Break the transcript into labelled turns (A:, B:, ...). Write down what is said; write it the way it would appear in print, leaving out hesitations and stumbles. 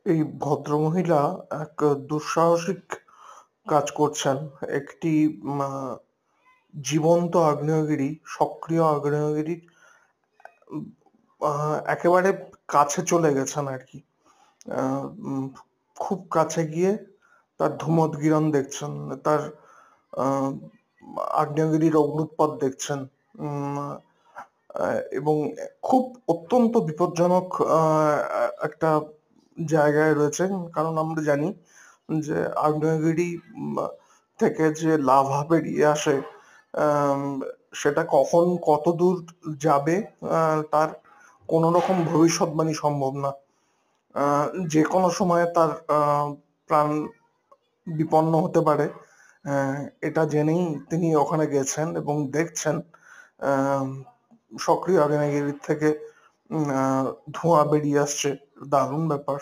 A: এই ভদ্রমহিলা এক দুঃসাহসিক কাজ করছেন। একটি মা জীবন্ত আগ্নেয়গিরি, সক্রিয় আগ্নেয়গিরির উম একেবারে কাছে চলে গেছেন আরকি। আ উম খুব কাছে গিয়ে তার ধূমোদগিরণ দেখছেন। তার আ আগ্নেয়গিরির অগ্ন্যুৎপাত দেখছেন। উম আ এবং খুব অত্যন্ত বিপজ্জনক একটা জায়গায় রয়েছেন। কারণ আমরা জানি যে আগ্নেয়গিরি থেকে যে লাভা বেরিয়ে আসে, আম সেটা কখন কতদূর যাবে আ তার কোনো রকম ভবিষ্যৎবাণী সম্ভব না। আ যেকোনো সময়ে তার প্রাণ বিপন্ন হতে পারে। অ্যা এটা জেনেই তিনি ওখানে গেছেন এবং দেখছেন আম সক্রিয় আগ্নেয়গিরি থেকে উম আ ধোঁয়া বেরিয়ে আসছে। দারুণ ব্যাপার।